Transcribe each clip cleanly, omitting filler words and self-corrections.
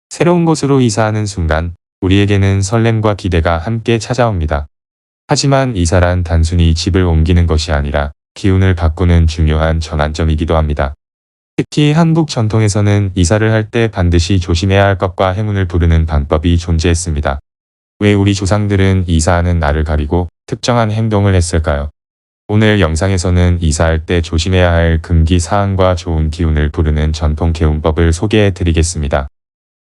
새로운 곳으로 이사하는 순간 우리에게는 설렘과 기대가 함께 찾아옵니다. 하지만 이사란 단순히 집을 옮기는 것이 아니라 기운을 바꾸는 중요한 전환점이기도 합니다. 특히 한국 전통에서는 이사를 할 때 반드시 조심해야 할 것과 행운을 부르는 방법이 존재했습니다. 왜 우리 조상들은 이사하는 날을 가리고 특정한 행동을 했을까요? 오늘 영상에서는 이사할 때 조심해야 할 금기 사항과 좋은 기운을 부르는 전통 개운법을 소개해 드리겠습니다.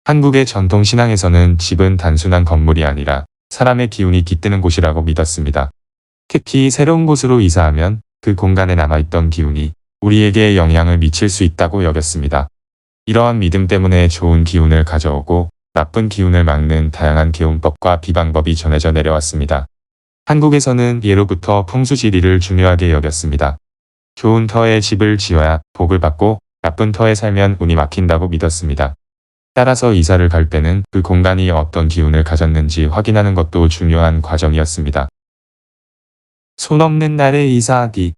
한국의 전통 신앙에서는 집은 단순한 건물이 아니라 사람의 기운이 깃드는 곳이라고 믿었습니다. 특히 새로운 곳으로 이사하면 그 공간에 남아있던 기운이 우리에게 영향을 미칠 수 있다고 여겼습니다. 이러한 믿음 때문에 좋은 기운을 가져오고 나쁜 기운을 막는 다양한 개운법과 비방법이 전해져 내려왔습니다. 한국에서는 예로부터 풍수지리를 중요하게 여겼습니다. 좋은 터에 집을 지어야 복을 받고 나쁜 터에 살면 운이 막힌다고 믿었습니다. 따라서 이사를 갈 때는 그 공간이 어떤 기운을 가졌는지 확인하는 것도 중요한 과정이었습니다. 손 없는 날에 이사하기.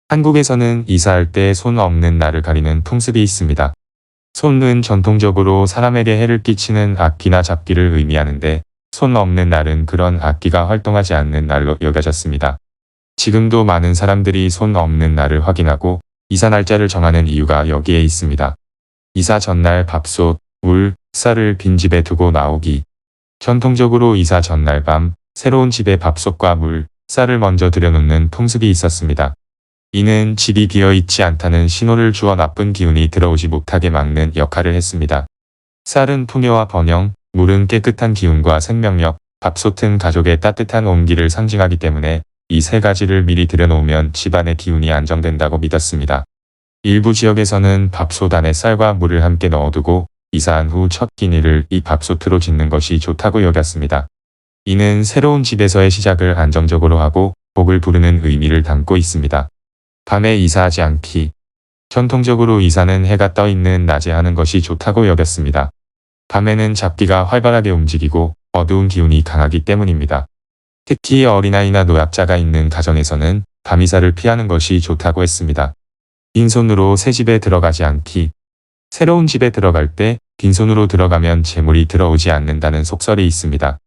한국에서는 이사할 때 손 없는 날을 가리는 풍습이 있습니다. 손은 전통적으로 사람에게 해를 끼치는 악기나 잡기를 의미하는데 손 없는 날은 그런 악기가 활동하지 않는 날로 여겨졌습니다. 지금도 많은 사람들이 손 없는 날을 확인하고 이사 날짜를 정하는 이유가 여기에 있습니다. 이사 전날 밥솥, 물, 쌀을 빈집에 두고 나오기. 전통적으로 이사 전날 밤 새로운 집에 밥솥과 물, 쌀을 먼저 들여놓는 풍습이 있었습니다. 이는 집이 비어있지 않다는 신호를 주어 나쁜 기운이 들어오지 못하게 막는 역할을 했습니다. 쌀은 풍요와 번영, 물은 깨끗한 기운과 생명력, 밥솥은 가족의 따뜻한 온기를 상징하기 때문에 이 세 가지를 미리 들여놓으면 집안의 기운이 안정된다고 믿었습니다. 일부 지역에서는 밥솥 안에 쌀과 물을 함께 넣어두고 이사한 후 첫 끼니를 이 밥솥으로 짓는 것이 좋다고 여겼습니다. 이는 새로운 집에서의 시작을 안정적으로 하고 복을 부르는 의미를 담고 있습니다. 밤에 이사하지 않기. 전통적으로 이사는 해가 떠 있는 낮에 하는 것이 좋다고 여겼습니다. 밤에는 잡기가 활발하게 움직이고 어두운 기운이 강하기 때문입니다. 특히 어린아이나 노약자가 있는 가정에서는 밤이사를 피하는 것이 좋다고 했습니다. 빈손으로 새 집에 들어가지 않기. 새로운 집에 들어갈 때 빈손으로 들어가면 재물이 들어오지 않는다는 속설이 있습니다.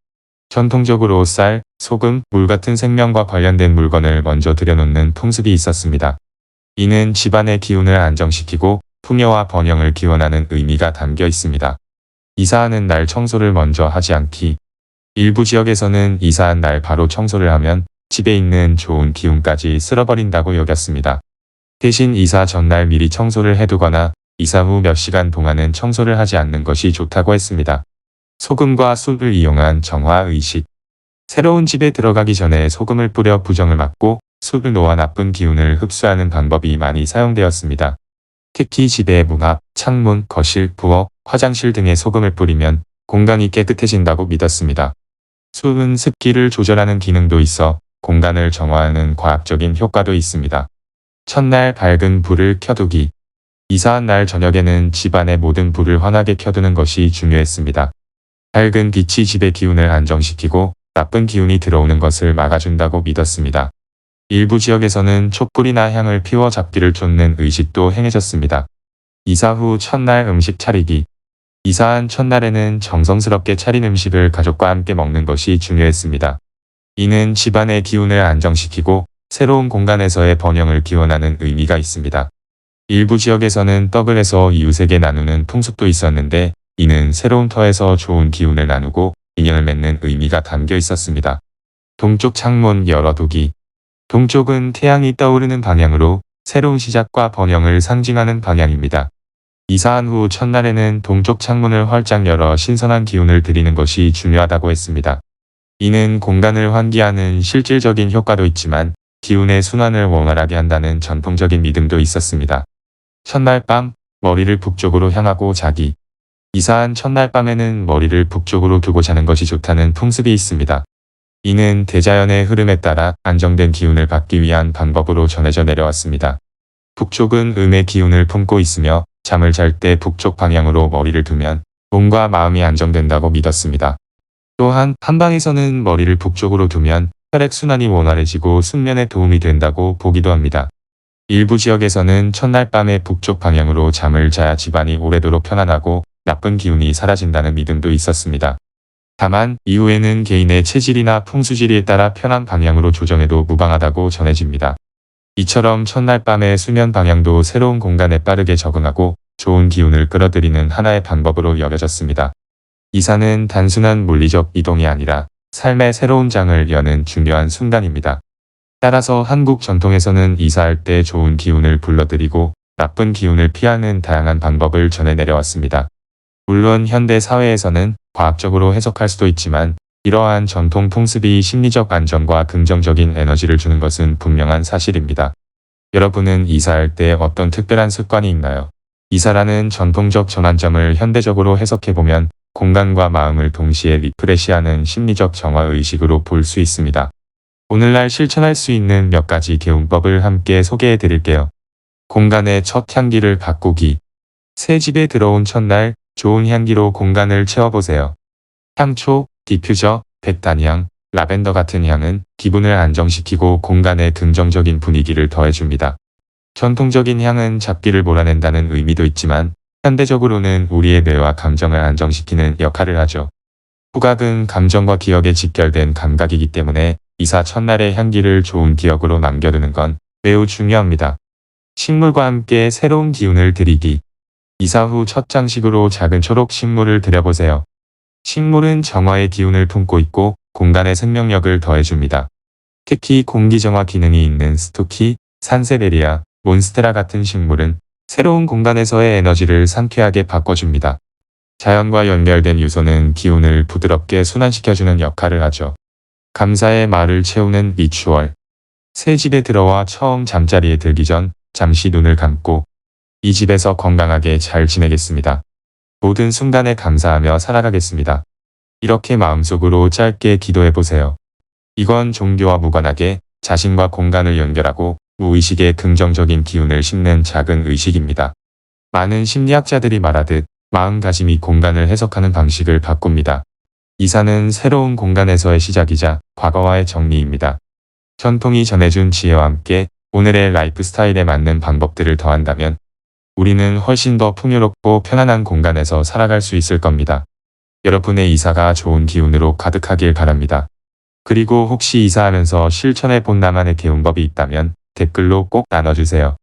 전통적으로 쌀, 소금, 물 같은 생명과 관련된 물건을 먼저 들여놓는 풍습이 있었습니다. 이는 집안의 기운을 안정시키고 풍요와 번영을 기원하는 의미가 담겨 있습니다. 이사하는 날 청소를 먼저 하지 않기. 일부 지역에서는 이사한 날 바로 청소를 하면 집에 있는 좋은 기운까지 쓸어버린다고 여겼습니다. 대신 이사 전날 미리 청소를 해두거나 이사 후 몇 시간 동안은 청소를 하지 않는 것이 좋다고 했습니다. 소금과 숯을 이용한 정화의식. 새로운 집에 들어가기 전에 소금을 뿌려 부정을 막고 숯을 놓아 나쁜 기운을 흡수하는 방법이 많이 사용되었습니다. 특히 집의 문 앞, 창문, 거실, 부엌, 화장실 등에 소금을 뿌리면 공간이 깨끗해진다고 믿었습니다. 숯은 습기를 조절하는 기능도 있어 공간을 정화하는 과학적인 효과도 있습니다. 첫날 밝은 불을 켜두기. 이사한 날 저녁에는 집안의 모든 불을 환하게 켜두는 것이 중요했습니다. 밝은 빛이 집의 기운을 안정시키고 나쁜 기운이 들어오는 것을 막아준다고 믿었습니다. 일부 지역에서는 촛불이나 향을 피워 잡기를 쫓는 의식도 행해졌습니다. 이사 후 첫날 음식 차리기. 이사한 첫날에는 정성스럽게 차린 음식을 가족과 함께 먹는 것이 중요했습니다. 이는 집안의 기운을 안정시키고 새로운 공간에서의 번영을 기원하는 의미가 있습니다. 일부 지역에서는 떡을 해서 이웃에게 나누는 풍습도 있었는데 이는 새로운 터에서 좋은 기운을 나누고 인연을 맺는 의미가 담겨 있었습니다. 동쪽 창문 열어두기. 동쪽은 태양이 떠오르는 방향으로 새로운 시작과 번영을 상징하는 방향입니다. 이사한 후 첫날에는 동쪽 창문을 활짝 열어 신선한 기운을 드리는 것이 중요하다고 했습니다. 이는 공간을 환기하는 실질적인 효과도 있지만 기운의 순환을 원활하게 한다는 전통적인 믿음도 있었습니다. 첫날 밤, 머리를 북쪽으로 향하고 자기. 이사한 첫날 밤에는 머리를 북쪽으로 두고 자는 것이 좋다는 풍습이 있습니다. 이는 대자연의 흐름에 따라 안정된 기운을 받기 위한 방법으로 전해져 내려왔습니다. 북쪽은 음의 기운을 품고 있으며 잠을 잘 때 북쪽 방향으로 머리를 두면 몸과 마음이 안정된다고 믿었습니다. 또한 한방에서는 머리를 북쪽으로 두면 혈액순환이 원활해지고 숙면에 도움이 된다고 보기도 합니다. 일부 지역에서는 첫날 밤에 북쪽 방향으로 잠을 자야 집안이 오래도록 편안하고 나쁜 기운이 사라진다는 믿음도 있었습니다. 다만 이후에는 개인의 체질이나 풍수지리에 따라 편한 방향으로 조정해도 무방하다고 전해집니다. 이처럼 첫날 밤의 수면 방향도 새로운 공간에 빠르게 적응하고 좋은 기운을 끌어들이는 하나의 방법으로 여겨졌습니다. 이사는 단순한 물리적 이동이 아니라 삶의 새로운 장을 여는 중요한 순간입니다. 따라서 한국 전통에서는 이사할 때 좋은 기운을 불러들이고 나쁜 기운을 피하는 다양한 방법을 전해 내려왔습니다. 물론 현대 사회에서는 과학적으로 해석할 수도 있지만 이러한 전통 풍습이 심리적 안정과 긍정적인 에너지를 주는 것은 분명한 사실입니다. 여러분은 이사할 때 어떤 특별한 습관이 있나요? 이사라는 전통적 전환점을 현대적으로 해석해보면 공간과 마음을 동시에 리프레시하는 심리적 정화 의식으로 볼 수 있습니다. 오늘날 실천할 수 있는 몇 가지 개운법을 함께 소개해 드릴게요. 공간의 첫 향기를 바꾸기. 새 집에 들어온 첫날 좋은 향기로 공간을 채워보세요. 향초, 디퓨저, 백단향, 라벤더 같은 향은 기분을 안정시키고 공간에 긍정적인 분위기를 더해줍니다. 전통적인 향은 잡기를 몰아낸다는 의미도 있지만 현대적으로는 우리의 뇌와 감정을 안정시키는 역할을 하죠. 후각은 감정과 기억에 직결된 감각이기 때문에 이사 첫날의 향기를 좋은 기억으로 남겨두는 건 매우 중요합니다. 식물과 함께 새로운 기운을 드리기. 이사 후 첫 장식으로 작은 초록 식물을 들여보세요. 식물은 정화의 기운을 품고 있고 공간의 생명력을 더해줍니다. 특히 공기정화 기능이 있는 스토키, 산세베리아, 몬스테라 같은 식물은 새로운 공간에서의 에너지를 상쾌하게 바꿔줍니다. 자연과 연결된 유소는 기운을 부드럽게 순환시켜주는 역할을 하죠. 감사의 말을 채우는 리추얼. 새 집에 들어와 처음 잠자리에 들기 전 잠시 눈을 감고 이 집에서 건강하게 잘 지내겠습니다. 모든 순간에 감사하며 살아가겠습니다. 이렇게 마음속으로 짧게 기도해보세요. 이건 종교와 무관하게 자신과 공간을 연결하고 무의식의 긍정적인 기운을 심는 작은 의식입니다. 많은 심리학자들이 말하듯 마음가짐이 공간을 해석하는 방식을 바꿉니다. 이사는 새로운 공간에서의 시작이자 과거와의 정리입니다. 전통이 전해준 지혜와 함께 오늘의 라이프 스타일에 맞는 방법들을 더한다면 우리는 훨씬 더 풍요롭고 편안한 공간에서 살아갈 수 있을 겁니다. 여러분의 이사가 좋은 기운으로 가득하길 바랍니다. 그리고 혹시 이사하면서 실천해 본 나만의 개운법이 있다면 댓글로 꼭 나눠주세요.